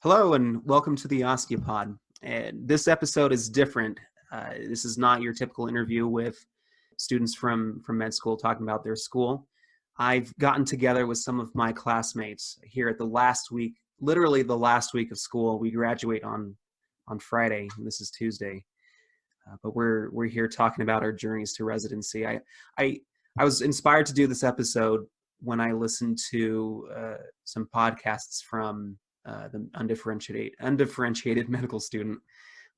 Hello and welcome to the Osteopod. And this episode is different. This is not your typical interview with students from med school talking about their school. I've gotten together with some of my classmates here at the last week, literally the last week of school. We graduate on Friday, and this is Tuesday. But we're here talking about our journeys to residency. I was inspired to do this episode when I listened to some podcasts from the undifferentiated medical student,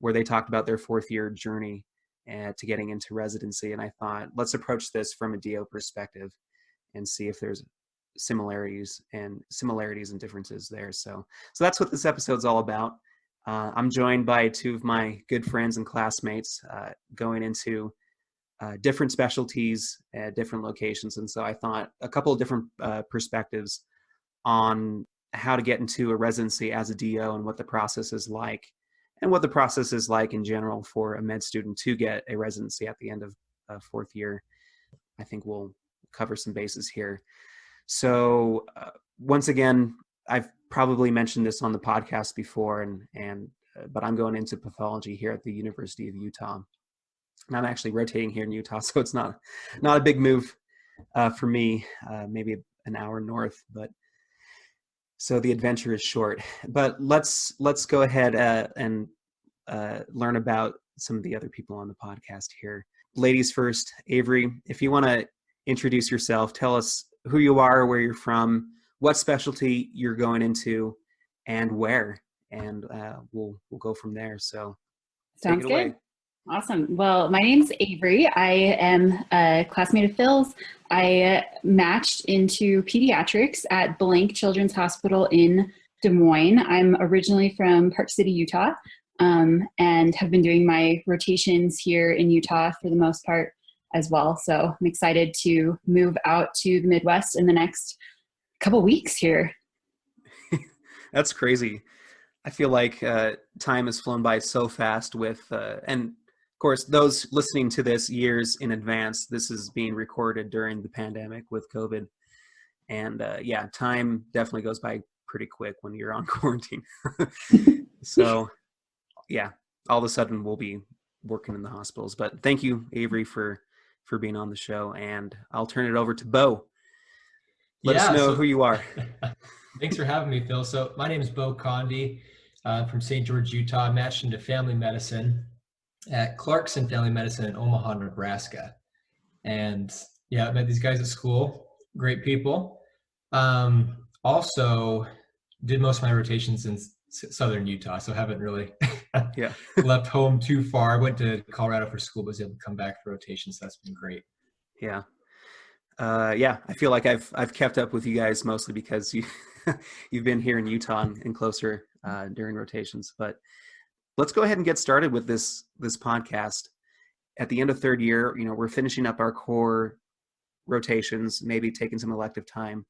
where they talked about their fourth year journey to getting into residency. And I thought, let's approach this from a DO perspective and see if there's similarities and differences there. So that's what this episode's all about. I'm joined by two of my good friends and classmates going into different specialties at different locations. And so I thought a couple of different perspectives on how to get into a residency as a DO and what the process is like, and what the process is like in general for a med student to get a residency at the end of fourth year. I think we'll cover some bases here. So once again, I've probably mentioned this on the podcast before, but I'm going into pathology here at the University of Utah. And I'm actually rotating here in Utah, so it's not a big move for me, maybe an hour north, but so the adventure is short. But let's go ahead and learn about some of the other people on the podcast here. Ladies first, Avery, if you want to introduce yourself, tell us who you are, where you're from, what specialty you're going into, and where, and we'll go from there. So sounds good. Awesome. Well, my name's Avery. I am a classmate of Phil's. I matched into pediatrics at Blank Children's Hospital in Des Moines. I'm originally from Park City, Utah, and have been doing my rotations here in Utah for the most part as well. So I'm excited to move out to the Midwest in the next couple weeks here. That's crazy. I feel like time has flown by so fast with, and of course, those listening to this years in advance, this is being recorded during the pandemic with COVID. And yeah, time definitely goes by pretty quick when you're on quarantine. So yeah, all of a sudden we'll be working in the hospitals. But thank you, Avery, for being on the show. And I'll turn it over to Beau. Let us know who you are. Thanks for having me, Phil. So my name is Beau Condie from St. George, Utah. I matched into family medicine at Clarkson Family Medicine in Omaha, Nebraska. And yeah, I met these guys at school, great people. Also did most of my rotations in Southern Utah, so haven't really left home too far. I went to Colorado for school, but was able to come back for rotations. So that's been great. Yeah. I feel like I've kept up with you guys mostly because you've been here in Utah and closer during rotations. But let's go ahead and get started with this podcast. At the end of third year, we're finishing up our core rotations, maybe taking some elective time,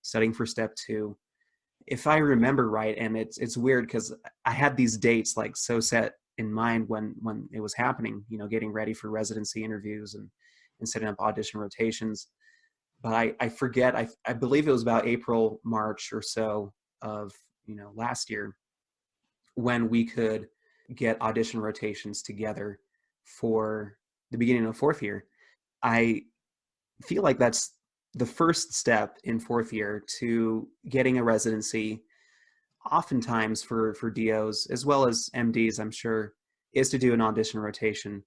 studying for step 2. If I remember right, and it's weird because I had these dates like so set in mind when it was happening, getting ready for residency interviews and setting up audition rotations. But I forget, I believe it was about April, March or so of, last year when we could get audition rotations together for the beginning of fourth year. I feel like that's the first step in fourth year to getting a residency, oftentimes for DOs as well as MDs, I'm sure, is to do an audition rotation.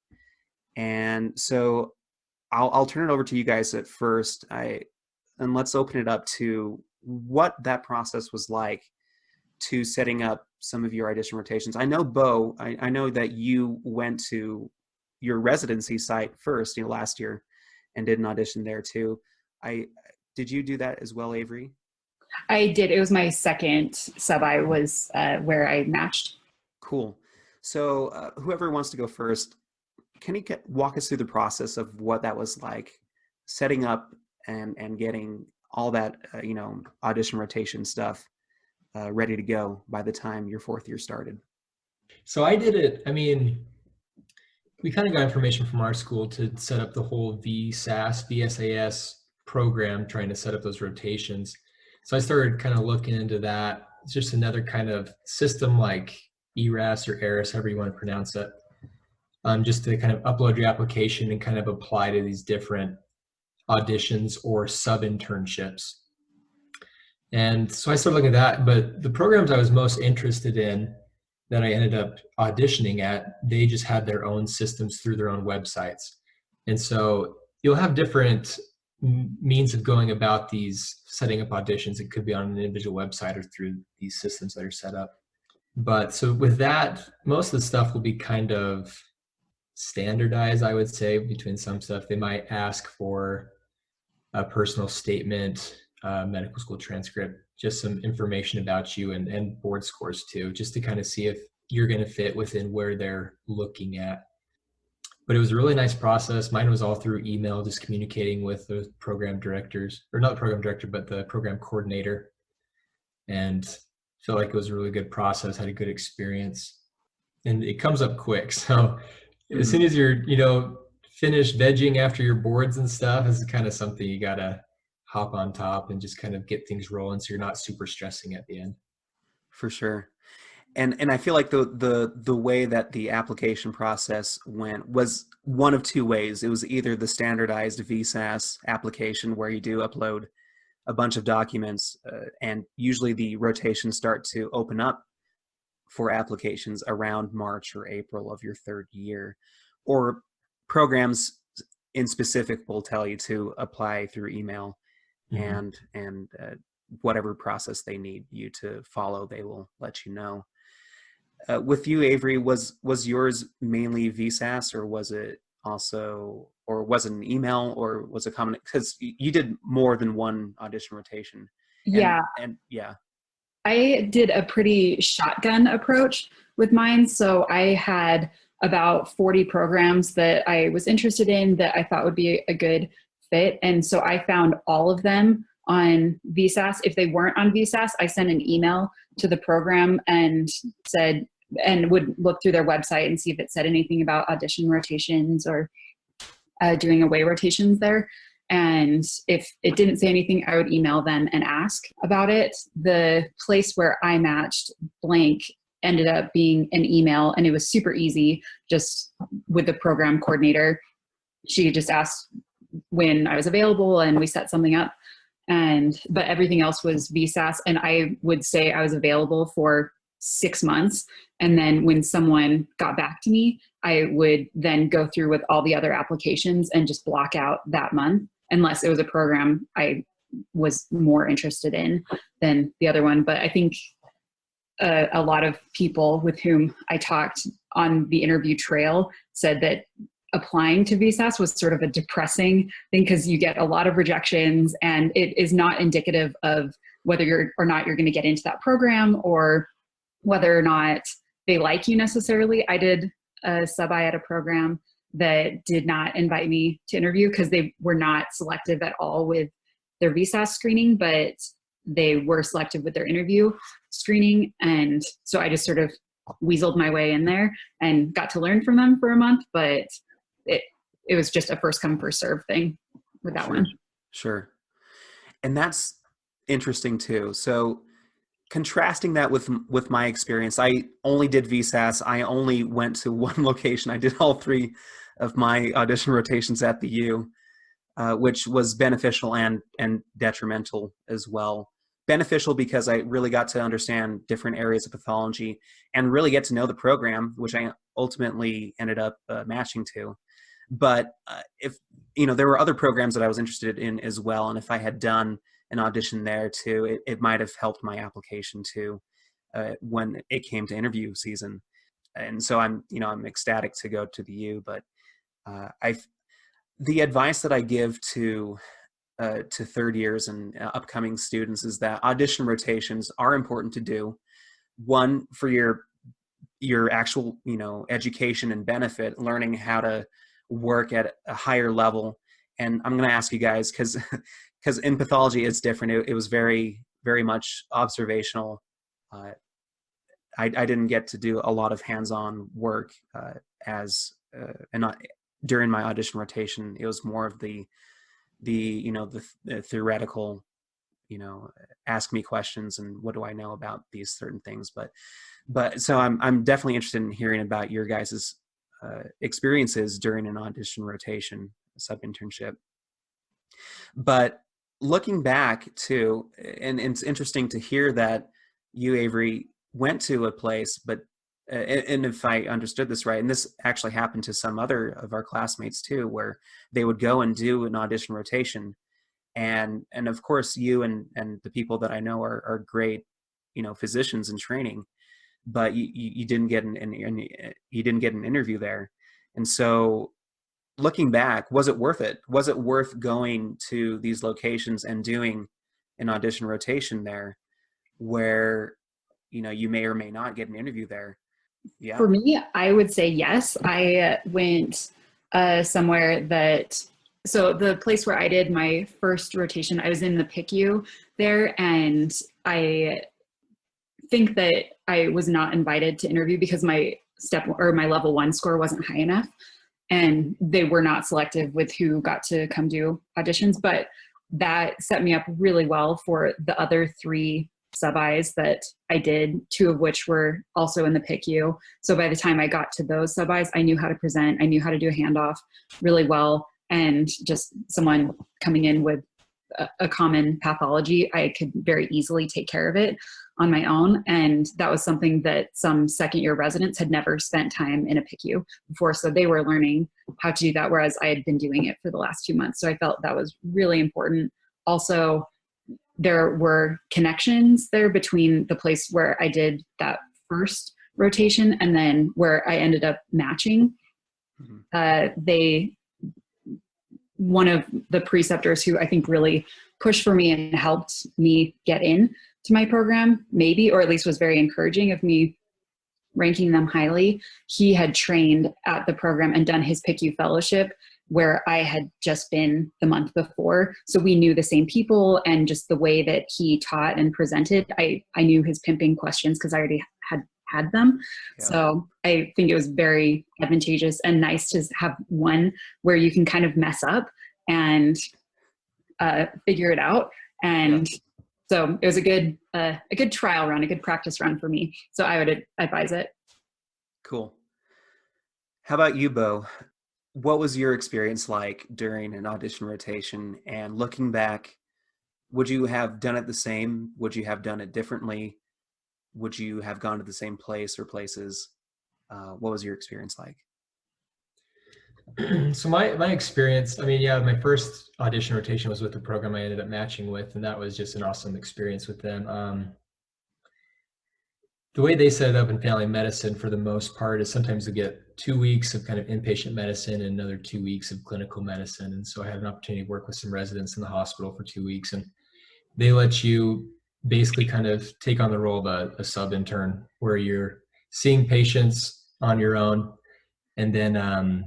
And so I'll turn it over to you guys at first, and let's open it up to what that process was like to setting up some of your audition rotations. I know, Beau, I know that you went to your residency site first, last year, and did an audition there too. Did you do that as well, Avery? I did. It was my second sub. I was where I matched. Cool. So whoever wants to go first, can you walk us through the process of what that was like, setting up and getting all that, audition rotation stuff ready to go by the time your fourth year started? So I did it. We kind of got information from our school to set up the whole VSAS program, trying to set up those rotations. So I started kind of looking into that it's just another kind of system like ERAS or ERAS, however you want to pronounce it, just to kind of upload your application and kind of apply to these different auditions or sub-internships. And so I started looking at that, but the programs I was most interested in that I ended up auditioning at, they just had their own systems through their own websites. And so you'll have different means of going about these setting up auditions. It could be on an individual website or through these systems that are set up. But so with that, most of the stuff will be kind of standardized, I would say, between some stuff. They might ask for a personal statement, medical school transcript, just some information about you and board scores too, just to kind of see if you're going to fit within where they're looking at. But it was a really nice process. Mine was all through email, just communicating with the program directors, or not the program director, but the program coordinator. And felt like it was a really good process, had a good experience. And it comes up quick. So as soon as you're, finished vegging after your boards and stuff, this is kind of something you got to hop on top and just kind of get things rolling so you're not super stressing at the end. For sure. And I feel like the way that the application process went was one of two ways. It was either the standardized VSAS application where you do upload a bunch of documents, and usually the rotations start to open up for applications around March or April of your third year, or programs in specific will tell you to apply through email, and whatever process they need you to follow, they will let you know. With you, Avery, was yours mainly VSAS, or was it also, or was it an email, or was it common? Because you did more than one audition rotation. And yeah. I did a pretty shotgun approach with mine. So I had about 40 programs that I was interested in that I thought would be a good fit. And so I found all of them on VSAS. If they weren't on VSAS, I sent an email to the program and said, and would look through their website and see if it said anything about audition rotations or doing away rotations there. And if it didn't say anything, I would email them and ask about it. The place where I matched blank ended up being an email, and it was super easy just with the program coordinator. She just asked when I was available and we set something up. But everything else was VSAS, and I would say I was available for 6 months. And then when someone got back to me, I would then go through with all the other applications and just block out that month, unless it was a program I was more interested in than the other one. But I think a lot of people with whom I talked on the interview trail said that applying to VSAS was sort of a depressing thing, because you get a lot of rejections and it is not indicative of whether you're or not you're going to get into that program, or whether or not they like you necessarily. I did a sub-I at a program that did not invite me to interview because they were not selective at all with their VSAS screening, but they were selective with their interview screening. And so I just sort of weaseled my way in there and got to learn from them for a month, but it was just a first come, first serve thing with that one. Sure. And that's interesting too. So contrasting that with my experience, I only did VSAS. I only went to one location. I did all 3 of my audition rotations at the U, which was beneficial and detrimental as well. Beneficial because I really got to understand different areas of pathology and really get to know the program, which I ultimately ended up matching to. But if there were other programs that I was interested in as well, and if I had done an audition there too, it might have helped my application too when it came to interview season. And so I'm ecstatic to go to the U. But the advice that I give to third years and upcoming students is that audition rotations are important to do. One, for your actual education and benefit, learning how to work at a higher level. And I'm going to ask you guys, because in pathology it's different. It was very, very much observational. I didn't get to do a lot of hands-on work during my audition rotation. It was more of the theoretical ask me questions and what do I know about these certain things. But so I'm definitely interested in hearing about your guys' experiences during an audition rotation, sub internship. But looking back too, and it's interesting to hear that you, Avery, went to a place, but and if I understood this right, and this actually happened to some other of our classmates too, where they would go and do an audition rotation, and of course you and the people that I know are great, physicians in training, but you didn't get you didn't get an interview there, and so looking back, was it worth it? Was it worth going to these locations and doing an audition rotation there, where you may or may not get an interview there? Yeah. For me, I would say yes. I went somewhere so the place where I did my first rotation, I was in the PICU there, and I think that I was not invited to interview because my my level 1 score wasn't high enough, and they were not selective with who got to come do auditions. But that set me up really well for the other 3 sub-Is that I did, 2 of which were also in the PICU. So by the time I got to those sub-Is, I knew how to present, I knew how to do a handoff really well, and just someone coming in with a common pathology, I could very easily take care of it on my own. And that was something that some second-year residents had never spent time in a PICU before, so they were learning how to do that, whereas I had been doing it for the last 2 months. So I felt that was really important. Also, there were connections there between the place where I did that first rotation and then where I ended up matching. One of the preceptors who I think really pushed for me and helped me get in to my program, maybe, or at least was very encouraging of me ranking them highly. He had trained at the program and done his PICU fellowship where I had just been the month before. So we knew the same people, and just the way that he taught and presented, I knew his pimping questions because I already had them. Yeah. So I think it was very advantageous and nice to have one where you can kind of mess up and figure it out. And so it was a good trial run, a good practice run for me. So I would advise it. Cool. How about you, Beau? What was your experience like during an audition rotation? And looking back, would you have done it the same? Would you have done it differently? Would you have gone to the same place or places? What was your experience like? So my experience, my first audition rotation was with the program I ended up matching with, and that was just an awesome experience with them. The way they set it up in family medicine for the most part is sometimes you get 2 weeks of kind of inpatient medicine and another 2 weeks of clinical medicine. And so I had an opportunity to work with some residents in the hospital for 2 weeks, and they let you basically kind of take on the role of a sub-intern where you're seeing patients on your own, and then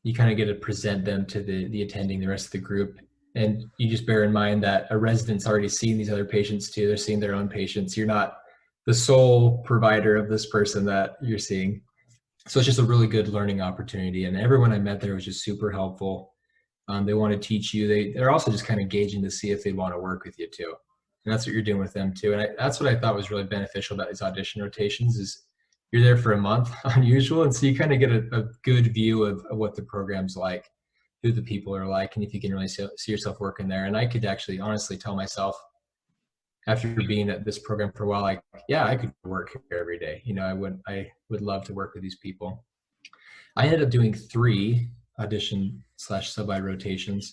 you kind of get to present them to the attending, the rest of the group. And you just bear in mind that a resident's already seen these other patients too. They're seeing their own patients. You're not the sole provider of this person that you're seeing. So it's just a really good learning opportunity. And everyone I met there was just super helpful. They want to teach you. They're also just kind of gauging to see if they want to work with you too. And that's what you're doing with them too. And that's what I thought was really beneficial about these audition rotations is you're there for a month, unusual. And so you kind of get a good view of what the program's like, who the people are like, and if you can really see yourself working there. And I could actually honestly tell myself, after being at this program for a while, like, yeah, I could work here every day. I would love to work with these people. I ended up doing 3 audition/sub-I rotations.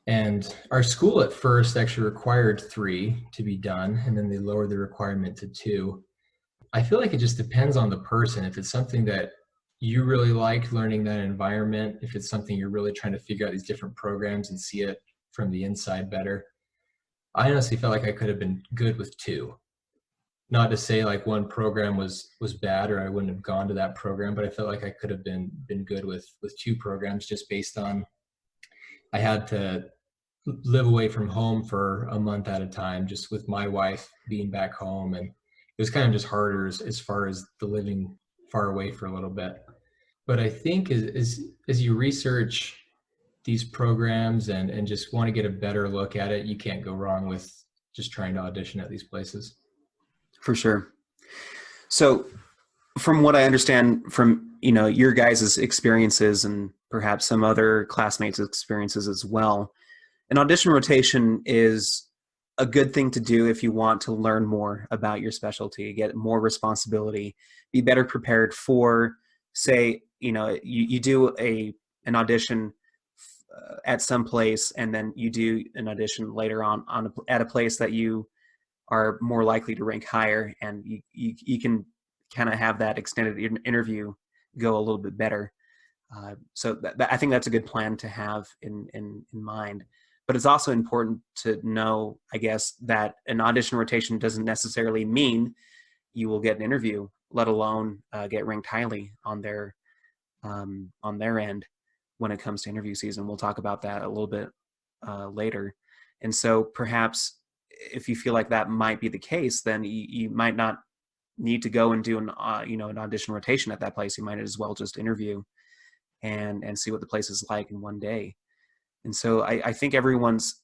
And our school at first actually required 3 to be done, and then they lowered the requirement to 2. I feel like it just depends on the person. If it's something that you really like, learning that environment, if it's something you're really trying to figure out these different programs and see it from the inside better. I honestly felt like I could have been good with 2. Not to say like one program was bad or I wouldn't have gone to that program, but I felt like I could have been good with 2 programs just based on I had to live away from home for a month at a time, just with my wife being back home. And it was kind of just harder as far as the living far away for a little bit. But I think as you research these programs and just want to get a better look at it, you can't go wrong with just trying to audition at these places. For sure. So from what I understand from, your guys' experiences and perhaps some other classmates' experiences as well, an audition rotation is a good thing to do if you want to learn more about your specialty, get more responsibility, be better prepared for, say, you do an audition at some place, and then you do an audition later on at a place that you are more likely to rank higher, and you can kind of have that extended interview go a little bit better. So I think that's a good plan to have in mind. But it's also important to know, I guess, that an audition rotation doesn't necessarily mean you will get an interview, let alone get ranked highly on their end when it comes to interview season. We'll talk about that a little bit later. And so perhaps if you feel like that might be the case, then you might not need to go and do an audition rotation at that place. You might as well just interview and see what the place is like in one day. And so I think everyone's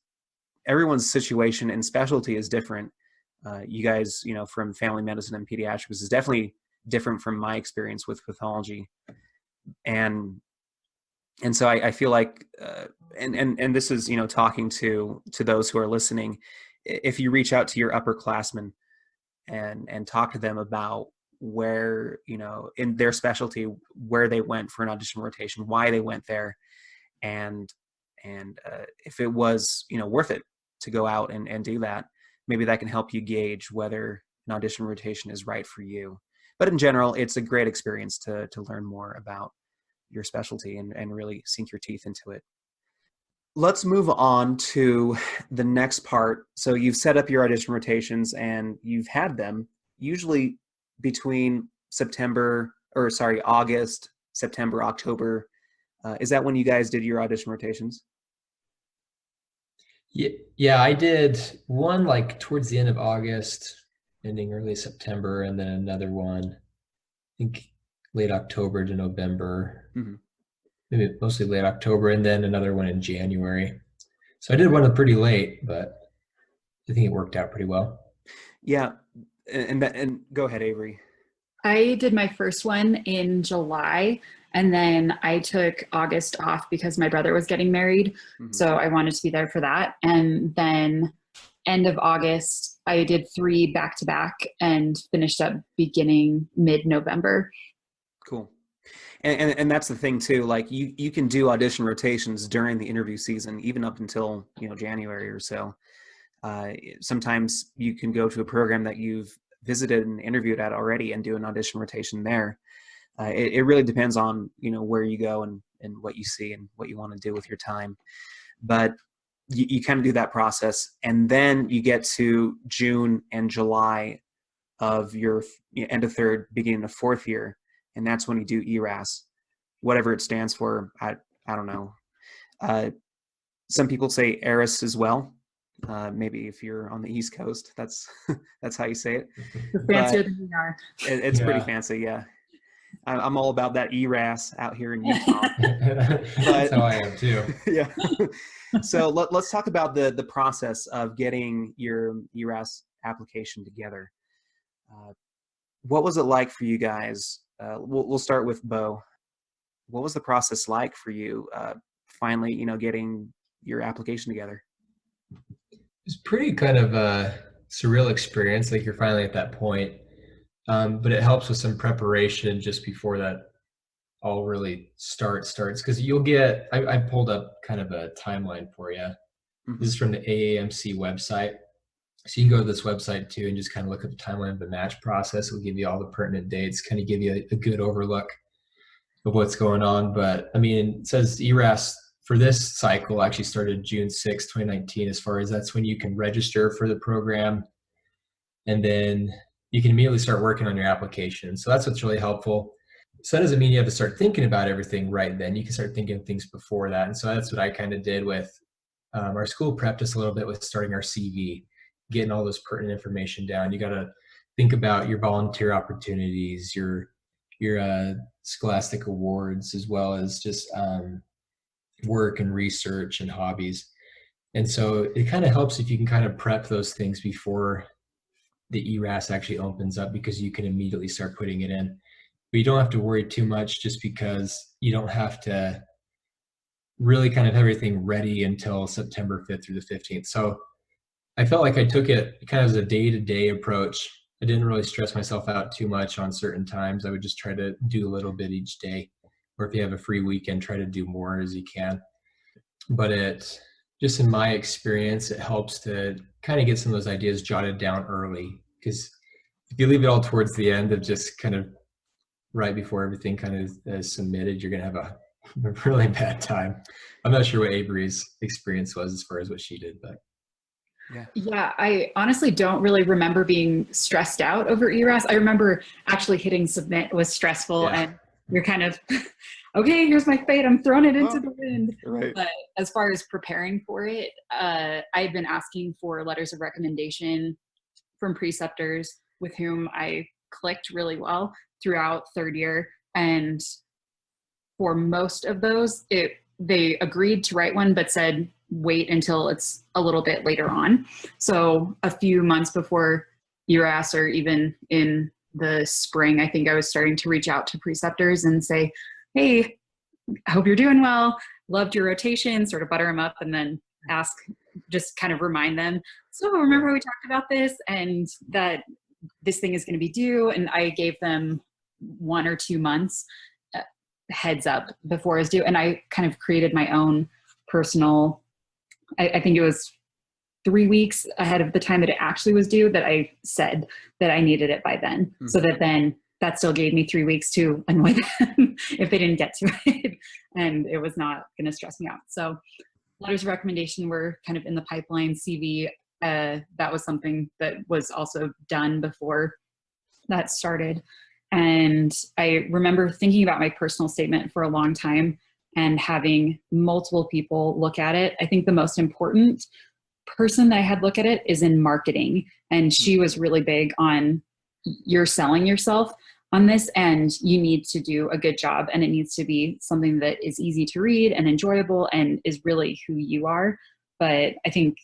situation and specialty is different. You guys, from family medicine and pediatrics is definitely different from my experience with pathology. And so I feel like, and this is, talking to those who are listening, if you reach out to your upperclassmen and talk to them about where, in their specialty, where they went for an audition rotation, why they went there, and if it was, worth it to go out and do that, maybe that can help you gauge whether an audition rotation is right for you. But in general, it's a great experience to learn more about your specialty and really sink your teeth into it. Let's move on to the next part. So you've set up your audition rotations and you've had them usually between August, September, October. Is that when you guys did your audition rotations? Yeah, I did one like towards the end of August, ending early September, and then another one, I think late October to November, maybe mostly late October, and then another one in January. So I did one pretty late, but I think it worked out pretty well. Yeah, and go ahead, Avery. I did my first one in July, and then I took August off because my brother was getting married. So I wanted to be there for that. And then end of August, I did 3 back-to-back and finished up beginning mid-November. Cool. And that's the thing too, like you can do audition rotations during the interview season, even up until, January or so. Sometimes you can go to a program that you've visited and interviewed at already and do an audition rotation there. It really depends on, where you go and what you see and what you want to do with your time. But you kind of do that process. And then you get to June and July of your end of third, beginning of fourth year. And that's when you do ERAS, whatever it stands for. I don't know. Some people say ERAS as well. Maybe if you're on the East Coast, that's how you say it. Fancier than we are. It's pretty fancy, yeah. I'm all about that ERAS out here in Utah. That's how I am too. Yeah. So let's talk about the process of getting your ERAS application together. What was it like for you guys? We'll start with Beau. What was the process like for you finally, getting your application together? It's pretty kind of a surreal experience. Like you're finally at that point. But it helps with some preparation just before that all really starts because you'll get, I pulled up kind of a timeline for you. This is from the AAMC website. So you can go to this website too and just kind of look at the timeline of the match process. It'll give you all the pertinent dates, kind of give you a good overlook of what's going on. But I mean, it says ERAS for this cycle actually started June 6, 2019, as far as that's when you can register for the program. And then you can immediately start working on your application. So that's what's really helpful. So that doesn't mean you have to start thinking about everything right then. You can start thinking of things before that. And so that's what I kind of did with our school prepped us a little bit with starting our CV, getting all this pertinent information down. You got to think about your volunteer opportunities, your scholastic awards, as well as just work and research and hobbies. And so it kind of helps if you can kind of prep those things before the ERAS actually opens up, because you can immediately start putting it in. But you don't have to worry too much, just because you don't have to really kind of have everything ready until September 5th through the 15th. So I felt like I took it kind of as a day-to-day approach. I didn't really stress myself out too much on certain times. I would just try to do a little bit each day. Or if you have a free weekend, try to do more as you can. But it, just in my experience, it helps to kind of get some of those ideas jotted down early. Because if you leave it all towards the end of just kind of right before everything kind of is submitted, you're going to have a really bad time. I'm not sure what Avery's experience was as far as what she did, but. Yeah, I honestly don't really remember being stressed out over ERAS. I remember actually hitting submit was stressful, and you're kind of, okay, here's my fate. I'm throwing it into the wind. Right. But as far as preparing for it, I had been asking for letters of recommendation from preceptors with whom I clicked really well throughout third year. And for most of those, they agreed to write one, but said, wait until it's a little bit later on. So a few months before ERAS, or even in the spring, I think I was starting to reach out to preceptors and say, hey, I hope you're doing well. Loved your rotation, sort of butter them up, and then ask, just kind of remind them. So remember we talked about this and that this thing is going to be due. And I gave them 1 or 2 months heads up before it was due. And I kind of created my own personal, I think it was 3 weeks ahead of the time that it actually was due, that I said that I needed it by then. Mm-hmm. So that then that still gave me 3 weeks to annoy them if they didn't get to it. And it was not going to stress me out. So letters of recommendation were kind of in the pipeline. CV, that was something that was also done before that started. And I remember thinking about my personal statement for a long time and having multiple people look at it. I think the most important person that I had look at it is in marketing. And she was really big on, you're selling yourself on this and you need to do a good job, and it needs to be something that is easy to read and enjoyable and is really who you are. But I think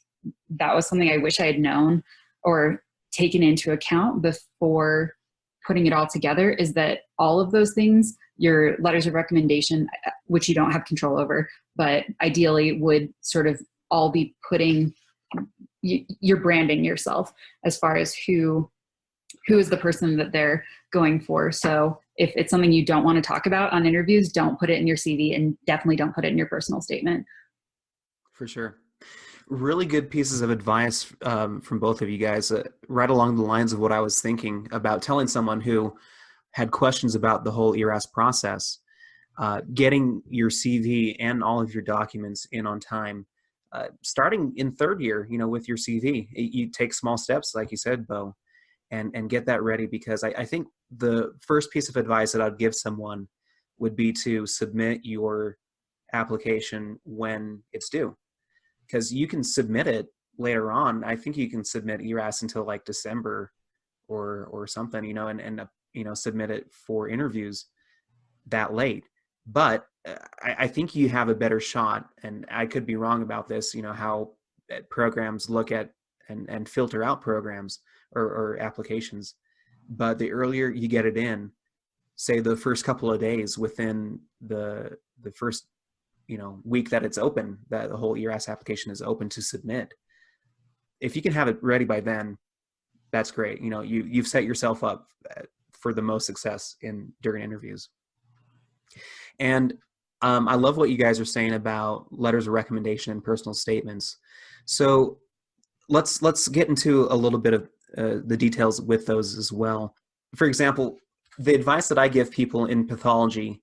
that was something I wish I had known or taken into account before putting it all together, is that all of those things, your letters of recommendation, which you don't have control over, but ideally would sort of all be putting, you're branding yourself as far as who is the person that they're going for. So if it's something you don't want to talk about on interviews, don't put it in your CV, and definitely don't put it in your personal statement. For sure. Really good pieces of advice from both of you guys, right along the lines of what I was thinking about telling someone who had questions about the whole ERAS process. Getting your CV and all of your documents in on time, starting in third year, with your CV. You take small steps, like you said, Beau, and get that ready, because I think the first piece of advice that I'd give someone would be to submit your application when it's due. Because you can submit it later on. I think you can submit ERAS until like December or something, and submit it for interviews that late. But I think you have a better shot, and I could be wrong about this, how programs look at and filter out programs or applications. But the earlier you get it in, say the first couple of days within the first week that it's open, that the whole ERAS application is open to submit. If you can have it ready by then, that's great. You've set yourself up for the most success during interviews. And I love what you guys are saying about letters of recommendation and personal statements. So let's get into a little bit of the details with those as well. For example, the advice that I give people in pathology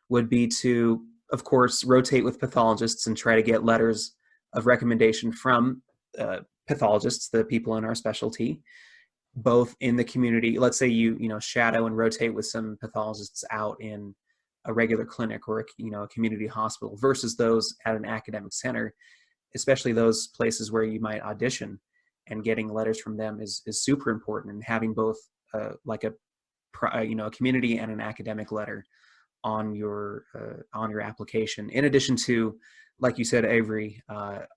would be to, of course, rotate with pathologists and try to get letters of recommendation from pathologists, the people in our specialty, both in the community. Let's say you shadow and rotate with some pathologists out in a regular clinic or a community hospital versus those at an academic center, especially those places where you might audition, and getting letters from them is super important. And having both like a community and an academic letter on your application. In addition to, like you said, Avery,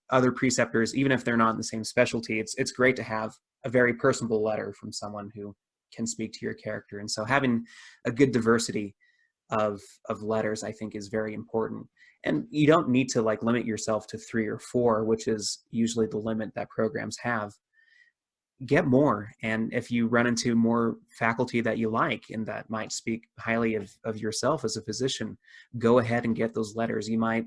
other preceptors, even if they're not in the same specialty, it's great to have a very personable letter from someone who can speak to your character. And so having a good diversity of letters, I think, is very important. And you don't need to like limit yourself to 3 or 4, which is usually the limit that programs have. Get more. And if you run into more faculty that you like and that might speak highly of yourself as a physician, go ahead and get those letters. You might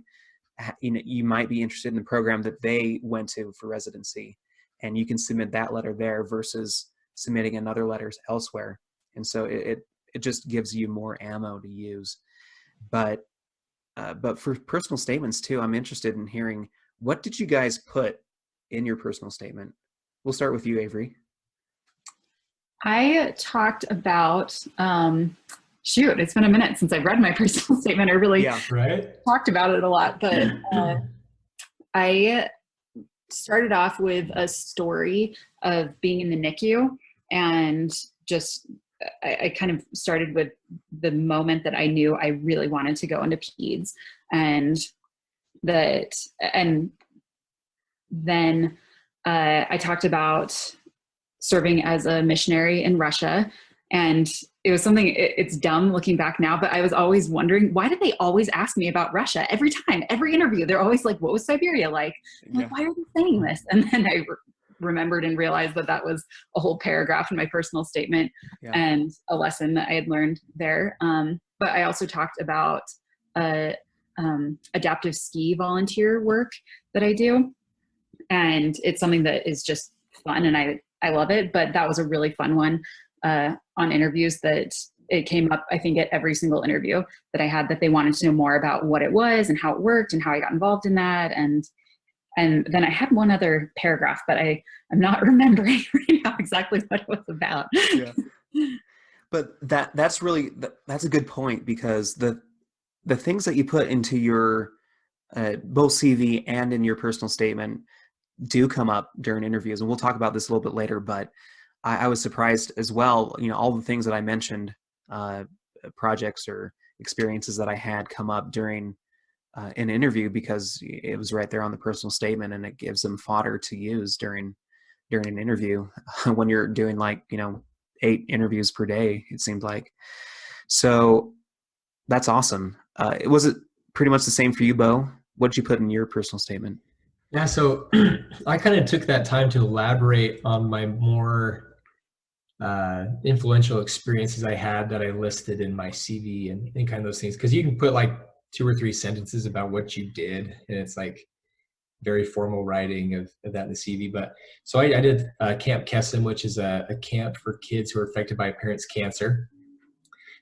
be interested in the program that they went to for residency, and you can submit that letter there versus submitting another letters elsewhere. And so it just gives you more ammo to use. But for personal statements too, I'm interested in hearing, what did you guys put in your personal statement? We'll start with you, Avery. I talked about, it's been a minute since I've read my personal statement. I really talked about it a lot, but I started off with a story of being in the NICU, and just, I kind of started with the moment that I knew I really wanted to go into peds, and then I talked about serving as a missionary in Russia. And it was something, it's dumb looking back now, but I was always wondering, why do they always ask me about Russia? Every time, every interview, they're always like, what was Siberia like? I'm like, why are they saying this? And then I remembered and realized that was a whole paragraph in my personal statement and a lesson that I had learned there. But I also talked about adaptive ski volunteer work that I do. And it's something that is just fun, and I love it. But that was a really fun one on interviews, that it came up, I think, at every single interview that I had, that they wanted to know more about what it was and how it worked and how I got involved in that. And then I had one other paragraph, but I'm not remembering right now exactly what it was about. Yeah. But that's a good point, because the things that you put into your both CV and in your personal statement do come up during interviews, and we'll talk about this a little bit later. But I was surprised as well. All the things that I mentioned, projects or experiences that I had come up during an interview, because it was right there on the personal statement, and it gives them fodder to use during an interview when you're doing 8 interviews per day, it seemed like. So that's awesome. Was it pretty much the same for you, Beau? What did you put in your personal statement? Yeah, so I kind of took that time to elaborate on my more influential experiences I had that I listed in my CV and kind of those things. Because you can put 2 or 3 sentences about what you did, and it's very formal writing of that in the CV. But so I did Camp Kesem, which is a camp for kids who are affected by a parent's cancer.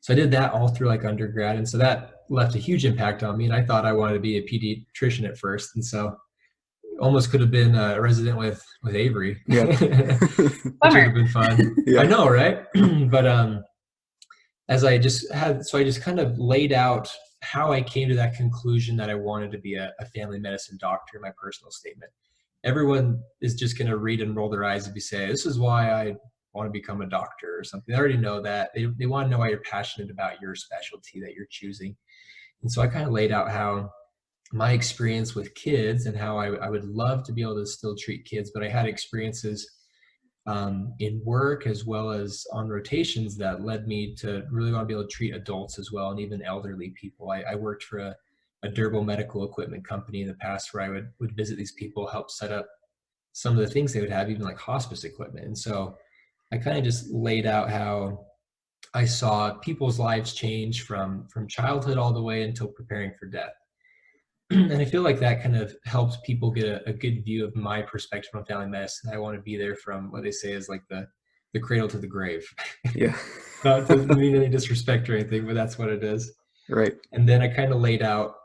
So I did that all through undergrad, and so that left a huge impact on me. And I thought I wanted to be a pediatrician at first, and so almost could have been a resident with Avery. Yeah. Which would have been fun. Yeah. I know, right? But I just kind of laid out how I came to that conclusion that I wanted to be a family medicine doctor in my personal statement. Everyone is just going to read and roll their eyes if you say, this is why I want to become a doctor or something. They already know that. They want to know why you're passionate about your specialty that you're choosing. And so I kind of laid out how my experience with kids and how I would love to be able to still treat kids, but I had experiences in work as well as on rotations that led me to really want to be able to treat adults as well, and even elderly people. I worked for a durable medical equipment company in the past where I would visit these people, help set up some of the things they would have, even hospice equipment. And so I kind of just laid out how I saw people's lives change from childhood all the way until preparing for death. And I feel like that kind of helps people get a good view of my perspective on family medicine. I want to be there from what they say is the cradle to the grave. Yeah. Not to mean any disrespect or anything, but that's what it is. Right. And then I kind of laid out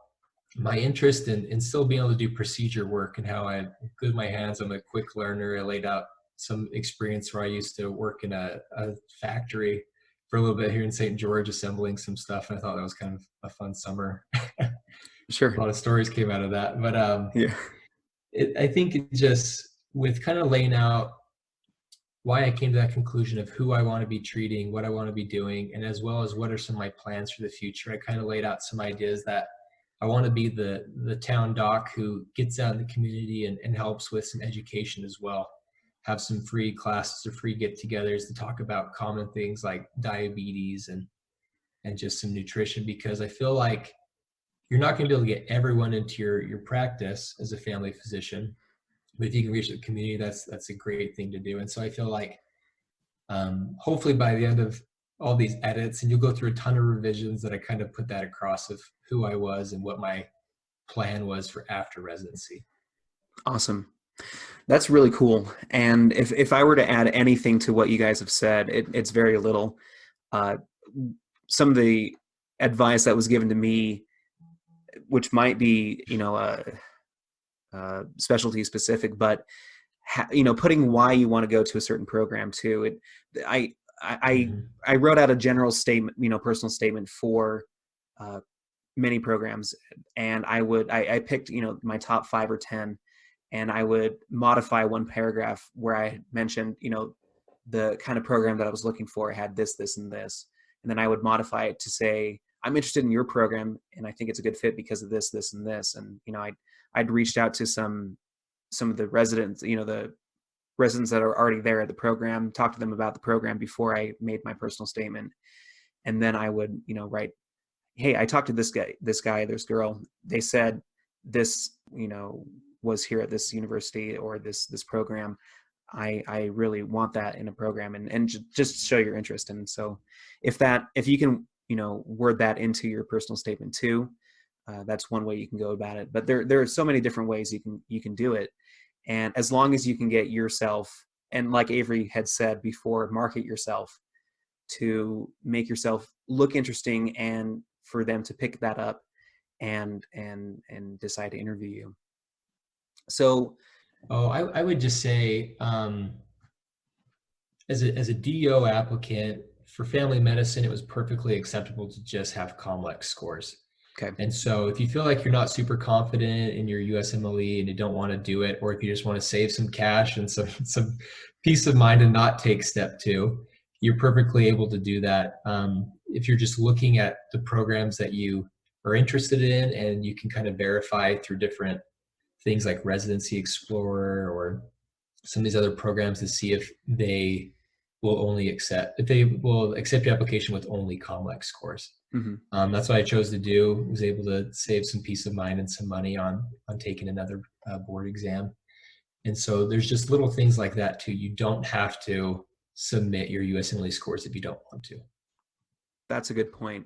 my interest in still being able to do procedure work and how I'm good with my hands. I'm a quick learner. I laid out some experience where I used to work in a factory for a little bit here in St. George, assembling some stuff. And I thought that was kind of a fun summer. Sure. A lot of stories came out of that. But yeah, I think it just, with kind of laying out why I came to that conclusion of who I want to be treating, what I want to be doing, and as well as what are some of my plans for the future. I kind of laid out some ideas that I want to be the town doc who gets out in the community and helps with some education as well. Have some free classes or free get-togethers to talk about common things like diabetes and just some nutrition, because I feel like you're not going to be able to get everyone into your practice as a family physician, but if you can reach the community, that's a great thing to do. And so I feel like hopefully by the end of all these edits, and you'll go through a ton of revisions, that I kind of put that across of who I was and what my plan was for after residency. Awesome. That's really cool. And if I were to add anything to what you guys have said, it's very little. Some of the advice that was given to me, which might be, specialty specific, but putting why you want to go to a certain program too. I wrote out a general statement, personal statement for many programs, and I picked, my top 5 or 10, and I would modify one paragraph where I mentioned, the kind of program that I was looking for had this, this, and this. And then I would modify it to say, I'm interested in your program and I think it's a good fit because of this, this, and this. And, I'd reached out to some of the residents, the residents that are already there at the program, talk to them about the program before I made my personal statement. And then I would, write, hey, I talked to this guy, this girl, they said this, was here at this university or this program. I really want that in a program, and just show your interest. And so if you can, word that into your personal statement too, that's one way you can go about it. But there are so many different ways you can do it. And as long as you can get yourself, and like Avery had said before, market yourself to make yourself look interesting and for them to pick that up and decide to interview you. So, I would just say, as a DO applicant for family medicine, it was perfectly acceptable to just have COMLEX scores. Okay. And so if you feel like you're not super confident in your USMLE and you don't want to do it, or if you just want to save some cash and some peace of mind and not take step 2, you're perfectly able to do that. If you're just looking at the programs that you are interested in, and you can kind of verify through different things like Residency Explorer or some of these other programs to see if they will accept your application with only COMLEX scores. Mm-hmm. That's what I chose to do. Was able to save some peace of mind and some money on taking another board exam. And so there's just little things like that too. You don't have to submit your USMLE scores if you don't want to. That's a good point.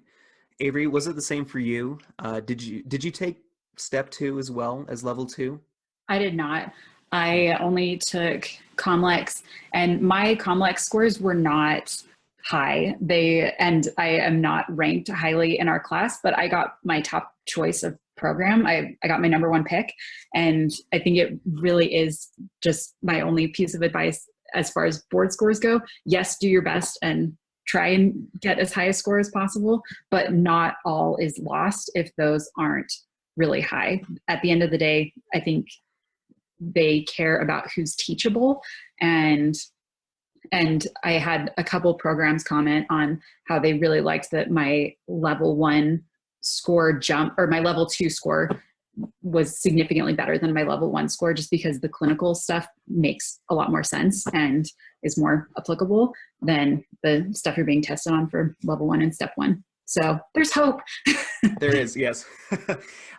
Avery, was it the same for you? Did you take step 2 as well as level 2? I did not. I only took COMLEX, and my COMLEX scores were not high. And I am not ranked highly in our class, but I got my top choice of program. I got my number 1 pick. And I think it really is just my only piece of advice as far as board scores go. Yes, do your best and try and get as high a score as possible, but not all is lost if those aren't really high. At the end of the day, I think they care about who's teachable. And I had a couple programs comment on how they really liked that my level 1 score or my level 2 score was significantly better than my level 1 score, just because the clinical stuff makes a lot more sense and is more applicable than the stuff you're being tested on for level 1 and step 1. So there's hope. There is, yes.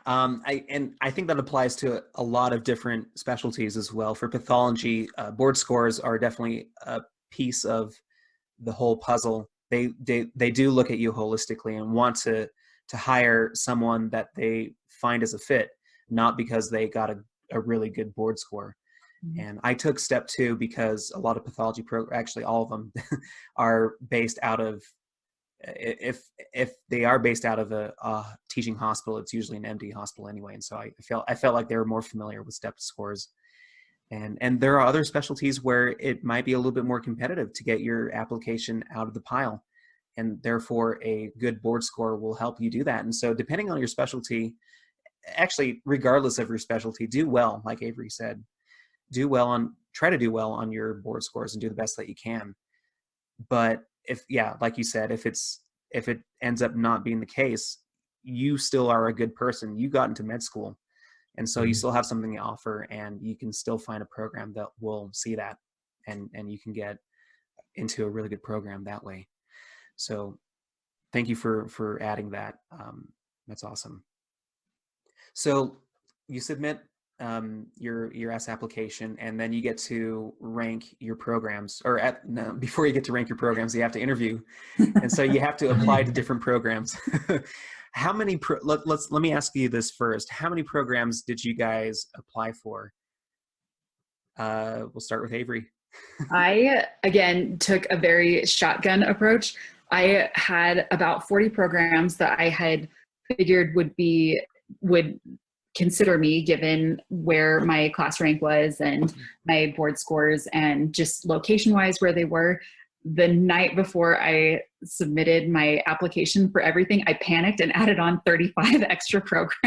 I think that applies to a lot of different specialties as well. For pathology, board scores are definitely a piece of the whole puzzle. They do look at you holistically and want to hire someone that they find as a fit, not because they got a really good board score. Mm-hmm. And I took step 2 because a lot of pathology actually all of them are based out of, if they are based out of a teaching hospital, it's usually an MD hospital anyway. And so I felt like they were more familiar with step scores. And there are other specialties where it might be a little bit more competitive to get your application out of the pile. And therefore a good board score will help you do that. And so depending on your specialty, actually, regardless of your specialty, do well, like Avery said, do well on try to do well on your board scores and do the best that you can. But if, yeah, like you said, if it ends up not being the case, you still are a good person. You got into med school. And so you still have something to offer, and you can still find a program that will see that, and you can get into a really good program that way. So thank you for adding that. That's awesome. So you submit your S application, and then you get to rank your programs, or before you get to rank your programs, you have to interview. And so you have to apply to different programs. How many, let me ask you this first. How many programs did you guys apply for? We'll start with Avery. I, again, took a very shotgun approach. I had about 40 programs that I had figured would consider me, given where my class rank was and my board scores and just location wise where they were. The night before I submitted my application for everything, I panicked and added on 35 extra programs.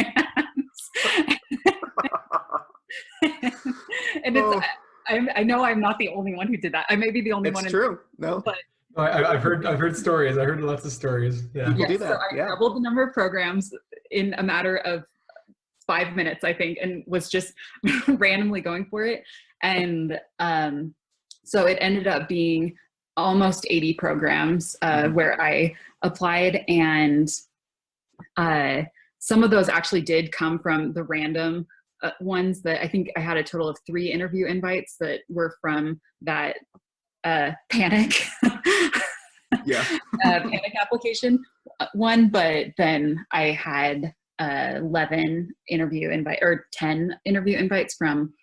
And I know I'm not the only one who did that. I may be the only one. It's true. No. But I've heard stories. I heard lots of stories. Yeah. People do that. So I doubled the number of programs in a matter of 5 minutes, I think, and was just randomly going for it. And so it ended up being almost 80 programs where I applied, and some of those actually did come from the random ones that I think I had a total of 3 interview invites that were from that panic panic application one, but then I had 10 interview invites from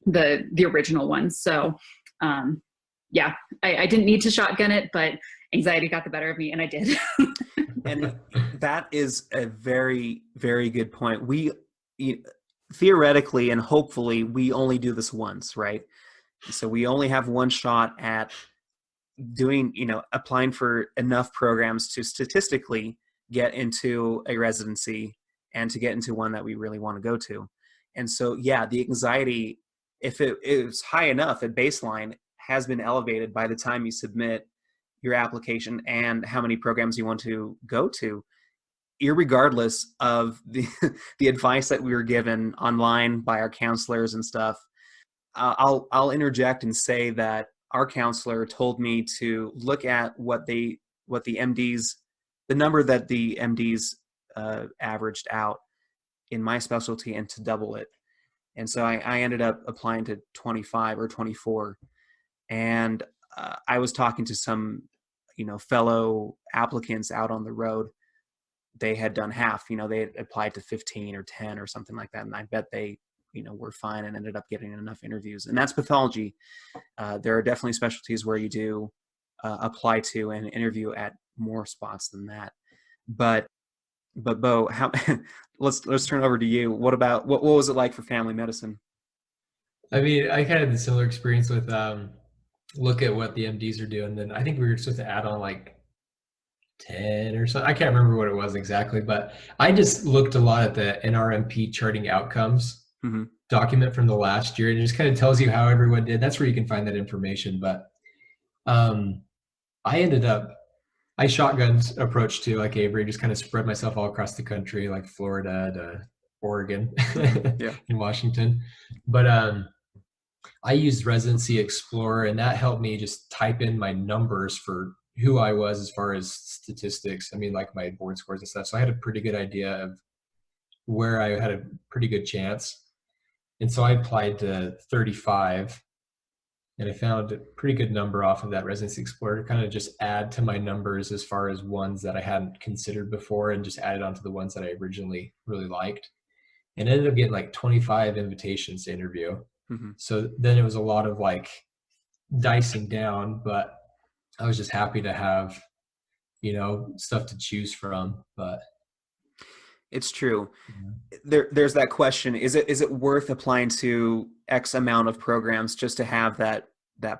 the original ones. So I didn't need to shotgun it, but anxiety got the better of me, and I did. And that is a very, very good point. Theoretically and hopefully we only do this once, right? So we only have one shot at doing, applying for enough programs to statistically get into a residency and to get into one that we really want to go to. And so, yeah, the anxiety, if it is high enough at baseline, has been elevated by the time you submit your application and how many programs you want to go to, irregardless of the advice that we were given online by our counselors and stuff. I'll interject and say that our counselor told me to look at what the MDs, the number that the MDs averaged out in my specialty, and to double it. And so I ended up applying to 25 or 24. And I was talking to some, fellow applicants out on the road. They had done half, they had applied to 15 or 10 or something like that. And I bet they, were fine and ended up getting enough interviews. And that's pathology. There are definitely specialties where you do apply to and interview at more spots than that. But Beau, let's turn over to you. What was it like for family medicine? I mean, I kind of had a similar experience with look at what the MDs are doing. Then I think we were supposed to add on like 10 or something. I can't remember what it was exactly, but I just looked a lot at the NRMP charting outcomes document from the last year, and it just kind of tells you how everyone did. That's where you can find that information. But I shotgunned approach to, like Avery, just kind of spread myself all across the country, like Florida to Oregon in Washington. But I used Residency Explorer, and that helped me just type in my numbers for who I was as far as statistics. I mean, like my board scores and stuff. So I had a pretty good idea of where I had a pretty good chance. And so I applied to 35, and I found a pretty good number off of that Residency Explorer to kind of just add to my numbers as far as ones that I hadn't considered before, and just added onto the ones that I originally really liked. And ended up getting like 25 invitations to interview. So then it was a lot of like dicing down, but I was just happy to have, stuff to choose from. But it's true. There's that question. Is it worth applying to X amount of programs just to have that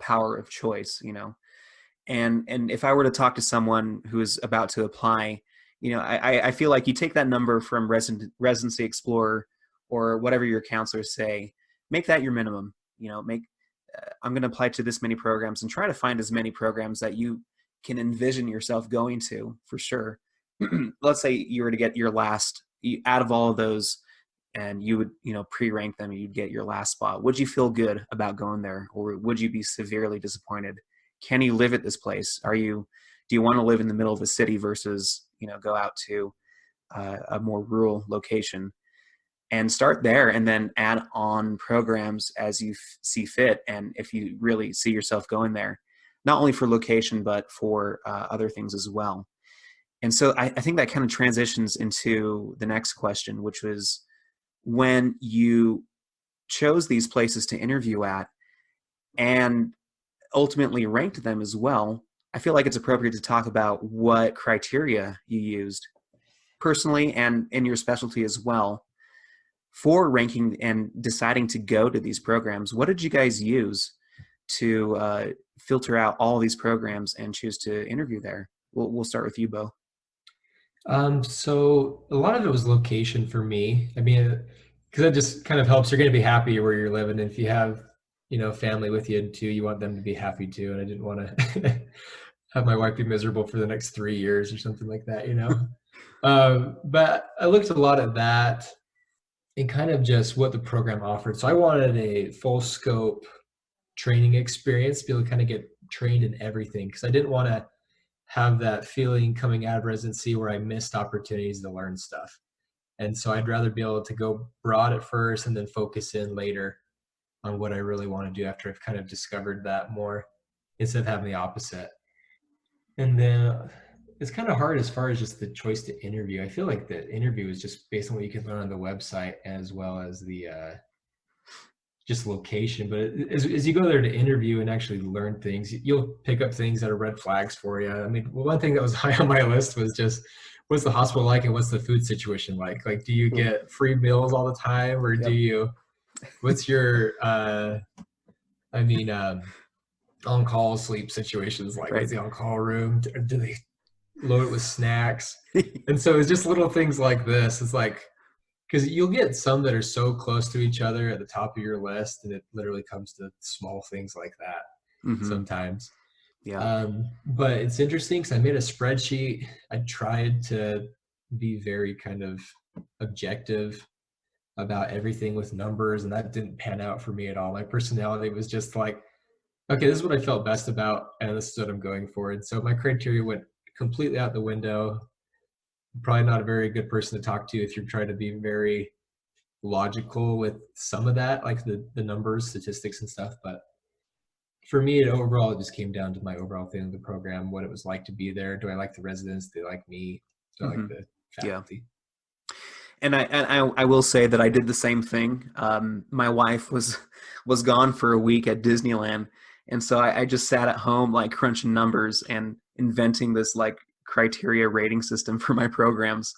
power of choice, And if I were to talk to someone who is about to apply, I feel like you take that number from Residency Explorer or whatever your counselors say, make that your minimum, I'm going to apply to this many programs, and try to find as many programs that you can envision yourself going to, for sure. Let's say you were to get your last out of all of those, and you would, pre-rank them, and you'd get your last spot. Would you feel good about going there, or would you be severely disappointed? Can you live at this place? Do you want to live in the middle of the city versus, go out to a more rural location? And start there, and then add on programs as you see fit. And if you really see yourself going there, not only for location, but for other things as well. And so I think that kind of transitions into the next question, which was, when you chose these places to interview at and ultimately ranked them as well, I feel like it's appropriate to talk about what criteria you used personally and in your specialty as well for ranking and deciding to go to these programs. What did you guys use to filter out all these programs and choose to interview there? We'll start with you, Beau. So a lot of it was location for me. I mean, because that just kind of helps. You're going to be happy where you're living. If you have, family with you too, you want them to be happy too. And I didn't want to have my wife be miserable for the next 3 years or something like that, But I looked a lot at that and kind of just what the program offered. So I wanted a full scope training experience, to be able to kind of get trained in everything, because I didn't want to have that feeling coming out of residency where I missed opportunities to learn stuff. And so I'd rather be able to go broad at first and then focus in later on what I really want to do after I've kind of discovered that more, instead of having the opposite. And then it's kind of hard as far as just the choice to interview. I feel like the interview is just based on what you can learn on the website, as well as the just location. But as you go there to interview and actually learn things, you'll pick up things that are red flags for you. I mean, one thing that was high on my list was just, what's the hospital like and what's the food situation like? Like, do you get free meals all the time, or do you, what's your, on-call sleep situations like? Is the on-call room, do they load it with snacks? And so it's just little things like this. It's like, because you'll get some that are so close to each other at the top of your list, and it literally comes to small things like that sometimes. Yeah. But it's interesting because I made a spreadsheet. I tried to be very kind of objective about everything with numbers, and that didn't pan out for me at all. My personality was just like, okay, this is what I felt best about, and this is what I'm going for. And so my criteria went completely out the window. Probably not a very good person to talk to if you're trying to be very logical with some of that, like the numbers, statistics and stuff. But for me, overall, it just came down to my overall feeling of the program, what it was like to be there. Do I like the residents? Do they like me? Do I like the faculty? Yeah. And I will say that I did the same thing. My wife was gone for a week at Disneyland. And so I just sat at home, like crunching numbers and inventing this like criteria rating system for my programs.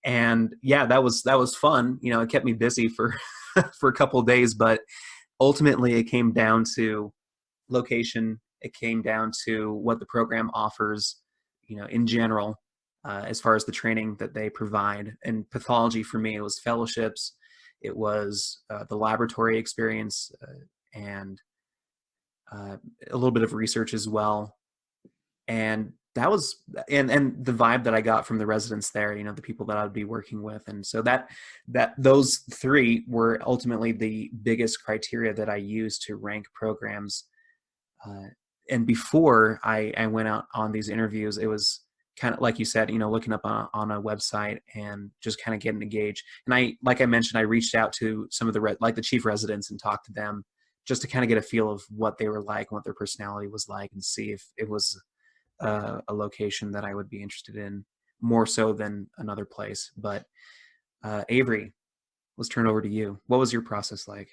And yeah, that was fun. It kept me busy for, for a couple of days, but ultimately it came down to location. It came down to what the program offers, in general, as far as the training that they provide. And pathology for me, it was fellowships. It was the laboratory experience, and a little bit of research as well. And that was, and the vibe that I got from the residents there, the people that I would be working with. And so that those three were ultimately the biggest criteria that I used to rank programs. And before I went out on these interviews, it was kind of like you said, looking up on a website and just kind of getting engaged. And like I mentioned, I reached out to some of the chief residents and talked to them just to kind of get a feel of what they were like and what their personality was like, and see if it was a location that I would be interested in more so than another place. But Avery, let's turn over to you. What was your process like?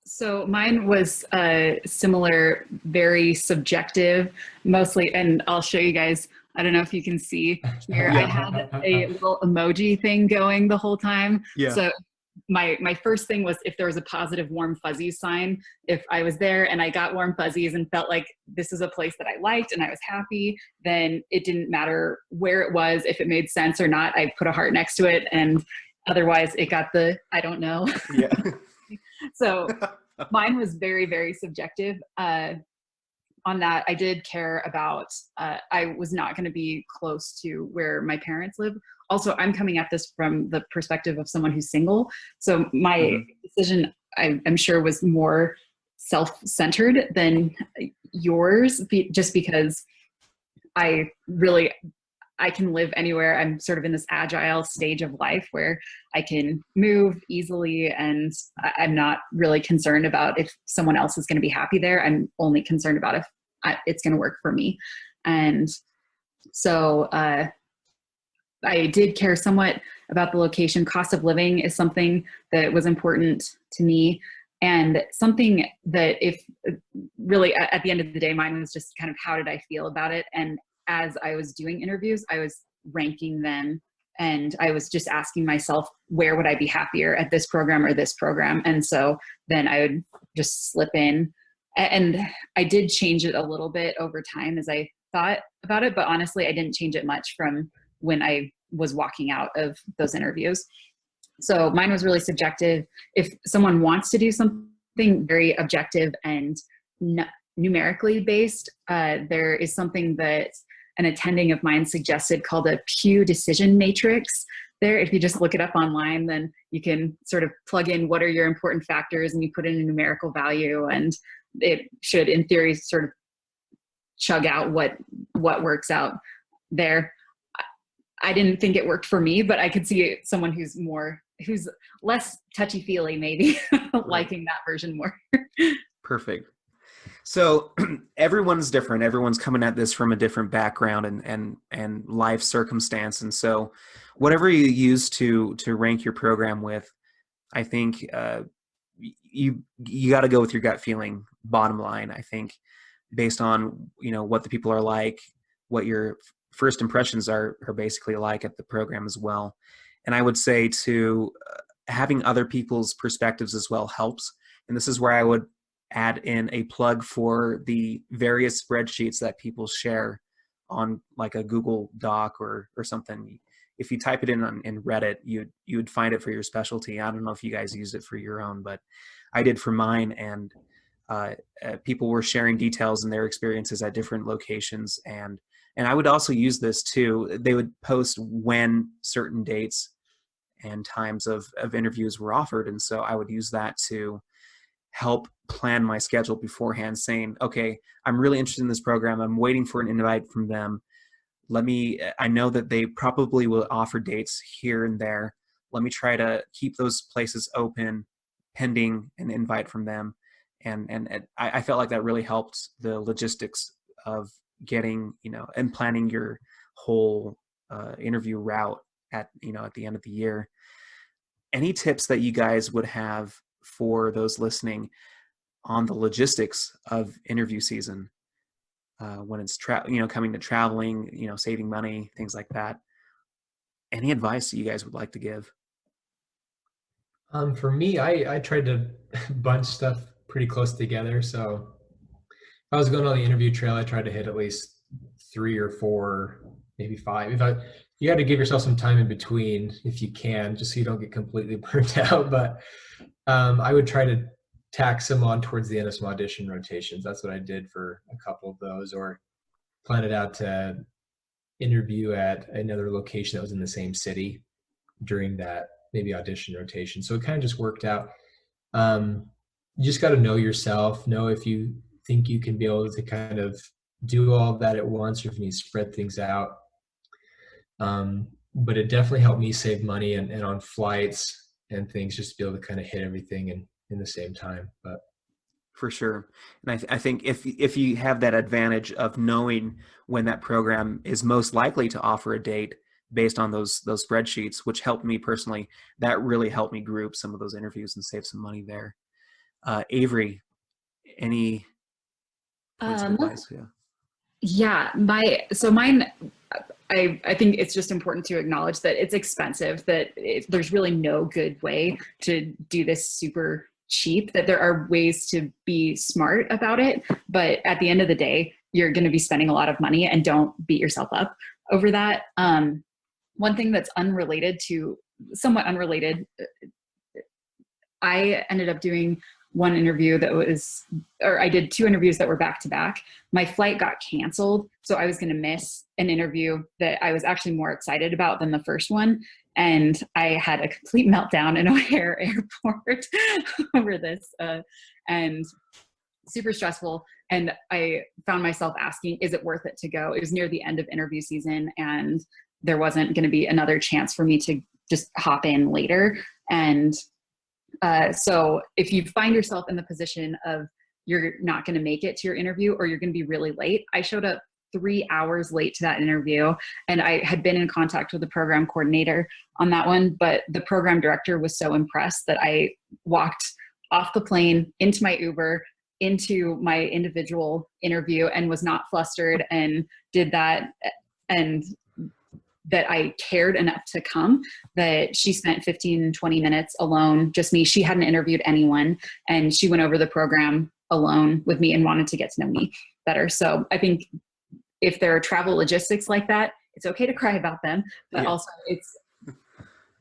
So mine was similar, very subjective, mostly, and I'll show you guys. I don't know if you can see here. I had a little emoji thing going the whole time. Yeah. So my first thing was if there was a positive warm fuzzies sign, if I was there and I got warm fuzzies and felt like this is a place that I liked and I was happy, then it didn't matter where it was, if it made sense or not, I put a heart next to it, and otherwise it got the I don't know. Yeah. So Mine was very, very subjective. On that, I did care about, I was not going to be close to where my parents live. Also, I'm coming at this from the perspective of someone who's single. So my decision, I'm sure, was more self-centered than yours, just because I can live anywhere. I'm sort of in this agile stage of life where I can move easily, and I'm not really concerned about if someone else is going to be happy there. I'm only concerned about if it's going to work for me. And so I did care somewhat about the location. Cost of living is something that was important to me, and something that, if really at the end of the day, mine was just kind of how did I feel about it. And as I was doing interviews, I was ranking them, and I was just asking myself, where would I be happier, at this program or this program? And so then I would just slip in, and I did change it a little bit over time as I thought about it, but honestly, I didn't change it much from when I was walking out of those interviews. So mine was really subjective. If someone wants to do something very objective and numerically based, there is something that an attending of mine suggested called a Pew decision matrix. There, if you just look it up online, then you can sort of plug in what are your important factors, and you put in a numerical value, and it should, in theory, sort of chug out what works out there. I didn't think it worked for me, but I could see someone who's less touchy-feely maybe liking that version more. Perfect. So everyone's different. Everyone's coming at this from a different background and life circumstance. And so whatever you use to rank your program with, I think you got to go with your gut feeling, bottom line. I think based on, what the people are like, what your first impressions are basically like at the program as well. And I would say having other people's perspectives as well helps. And this is where I would add in a plug for the various spreadsheets that people share on like a Google Doc or something. If you type it in Reddit, you would find it for your specialty. I don't know if you guys use it for your own, but I did for mine. And people were sharing details and their experiences at different locations. And I would also use this too. They would post when certain dates and times of interviews were offered. And so I would use that to help plan my schedule beforehand, saying, okay, I'm really interested in this program. I'm waiting for an invite from them. I know that they probably will offer dates here and there. Let me try to keep those places open pending an invite from them. And I felt like that really helped the logistics of getting, and planning your whole interview route at the end of the year. Any tips that you guys would have for those listening on the logistics of interview season when it's coming to traveling, saving money, things like that? Any advice that you guys would like to give? For me, I tried to bunch stuff pretty close together. So if I was going on the interview trail, I tried to hit at least 3 or 4, maybe 5. You got to give yourself some time in between if you can, just so you don't get completely burnt out. But I would try to tack some on towards the end of some audition rotations. That's what I did for a couple of those, or plan it out to interview at another location that was in the same city during that maybe audition rotation. So it kind of just worked out. You just got to know yourself, know if you think you can be able to kind of do all of that at once, or if you need to spread things out. But it definitely helped me save money and on flights and things, just to be able to kind of hit everything in the same time. But for sure. And I think if you have that advantage of knowing when that program is most likely to offer a date based on those spreadsheets, which helped me personally, that really helped me group some of those interviews and save some money there. Avery, any points of advice? Yeah, mine, I think it's just important to acknowledge that it's expensive, that there's really no good way to do this super cheap, that there are ways to be smart about it. But at the end of the day, you're going to be spending a lot of money, and don't beat yourself up over that. One thing that's somewhat unrelated, I ended up doing one interview that was, or I did 2 interviews that were back to back. My flight got canceled, so I was going to miss an interview that I was actually more excited about than the first one. And I had a complete meltdown in O'Hare Airport over this, and super stressful. And I found myself asking, is it worth it to go? It was near the end of interview season, and there wasn't going to be another chance for me to just hop in later. And so if you find yourself in the position of you're not going to make it to your interview, or you're going to be really late. I showed up 3 hours late to that interview, and I had been in contact with the program coordinator on that one, but the program director was so impressed that I walked off the plane into my Uber, into my individual interview, and was not flustered, and did that, and that I cared enough to come, that she spent 15, 20 minutes alone, just me. She hadn't interviewed anyone, and she went over the program alone with me and wanted to get to know me better. So I think if there are travel logistics like that, it's okay to cry about them, but also it's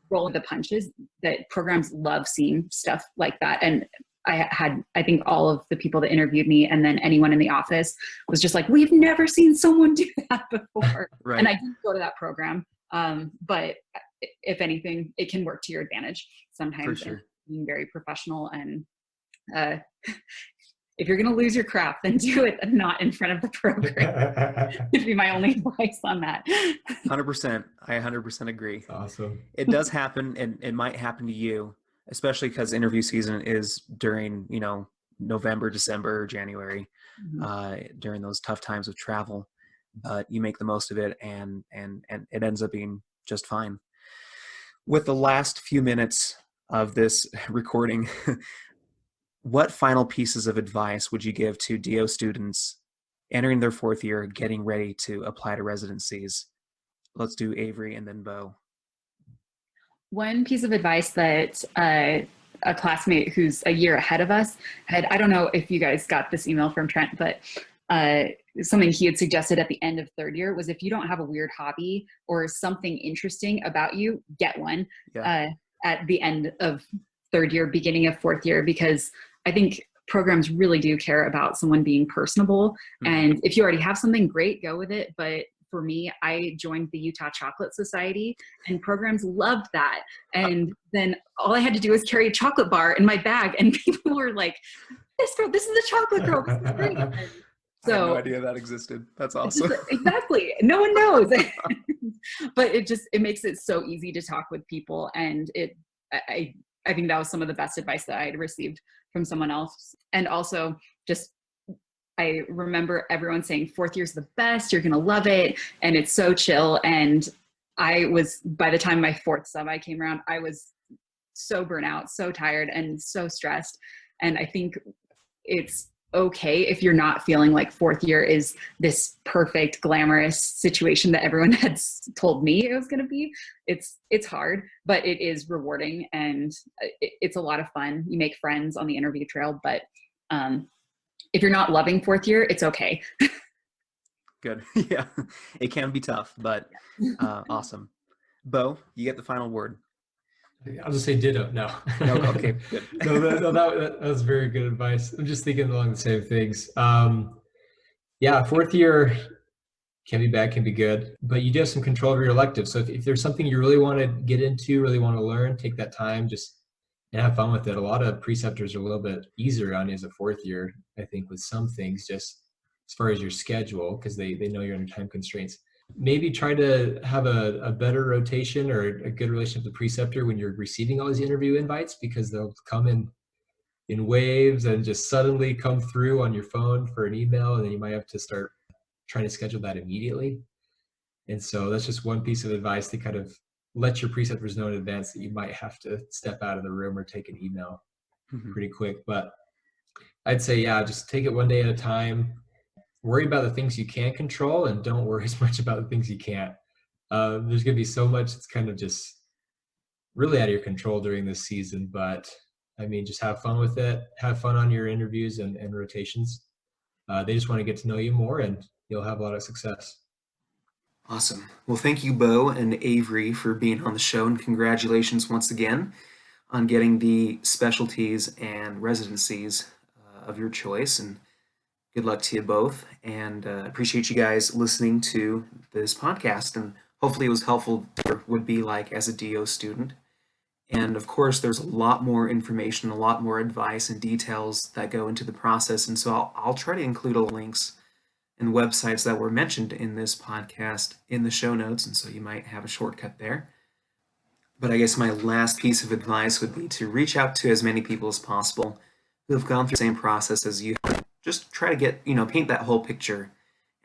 rolling the punches, that programs love seeing stuff like that. And I think all of the people that interviewed me, and then anyone in the office, was just like, we've never seen someone do that before. Right. And I didn't go to that program. But if anything, it can work to your advantage sometimes. For sure. Being very professional, and if you're going to lose your crap, then do it not in front of the program. Would be my only advice on that. 100%. I 100% agree. Awesome. It does happen, and it might happen to you, especially because interview season is during, November, December, January, during those tough times of travel. But you make the most of it, and it ends up being just fine. With the last few minutes of this recording, what final pieces of advice would you give to DO students entering their 4th year, getting ready to apply to residencies? Let's do Avery and then Beau. One piece of advice that a classmate who's a year ahead of us had, I don't know if you guys got this email from Trent, but something he had suggested at the end of 3rd year was, if you don't have a weird hobby or something interesting about you, get one at the end of 3rd year, beginning of 4th year, because I think programs really do care about someone being personable. And if you already have something, great, go with it. But for me, I joined the Utah Chocolate Society, and programs loved that. And then all I had to do was carry a chocolate bar in my bag, and people were like, this is the chocolate girl, this is great. So, I had no idea that existed. That's awesome. Exactly. No one knows. But it makes it so easy to talk with people. And I think that was some of the best advice that I had received from someone else. And also just, I remember everyone saying 4th year's the best, you're going to love it, and it's so chill. And by the time my 4th semi came around, I was so burnt out, so tired, and so stressed. And I think it's okay if you're not feeling like 4th year is this perfect, glamorous situation that everyone had told me it was going to be. It's hard, but it is rewarding, and it's a lot of fun. You make friends on the interview trail, but if you're not loving 4th year, it's okay. Good. Yeah, it can be tough, but awesome. Beau, you get the final word. I'll just say ditto. No. Okay, good. No, that was very good advice. I'm just thinking along the same things. Yeah, 4th year can be bad, can be good, but you do have some control over your elective. So if there's something you really want to get into, really want to learn, take that time, and have fun with it. A lot of preceptors are a little bit easier on you as a 4th year, I think, with some things, just as far as your schedule, because they know you're under time constraints. Maybe try to have a better rotation or a good relationship with the preceptor when you're receiving all these interview invites, because they'll come in waves and just suddenly come through on your phone for an email, and then you might have to start trying to schedule that immediately. And so that's just one piece of advice, to kind of let your preceptors know in advance that you might have to step out of the room or take an email pretty quick. But I'd say, just take it one day at a time. Worry about the things you can control, and don't worry as much about the things you can't. There's going to be so much that's kind of just really out of your control during this season. But I mean, just have fun with it. Have fun on your interviews and rotations. They just want to get to know you more, and you'll have a lot of success. Awesome. Well, thank you, Beau and Avery, for being on the show, and congratulations once again on getting the specialties and residencies of your choice. And good luck to you both. And appreciate you guys listening to this podcast. And hopefully it was helpful for would be like as a DO student. And of course, there's a lot more information, a lot more advice and details that go into the process. And so I'll try to include all the links and websites that were mentioned in this podcast in the show notes. And so you might have a shortcut there. But I guess my last piece of advice would be to reach out to as many people as possible who have gone through the same process as you. Just try to get, paint that whole picture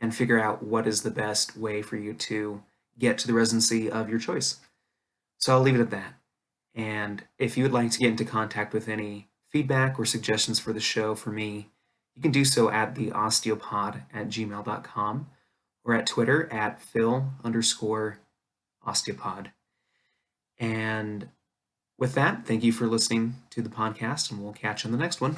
and figure out what is the best way for you to get to the residency of your choice. So I'll leave it at that. And if you would like to get into contact with any feedback or suggestions for the show for me, you can do so at the osteopod@gmail.com or at Twitter at Phil_osteopod. And with that, thank you for listening to the podcast, and we'll catch you on the next one.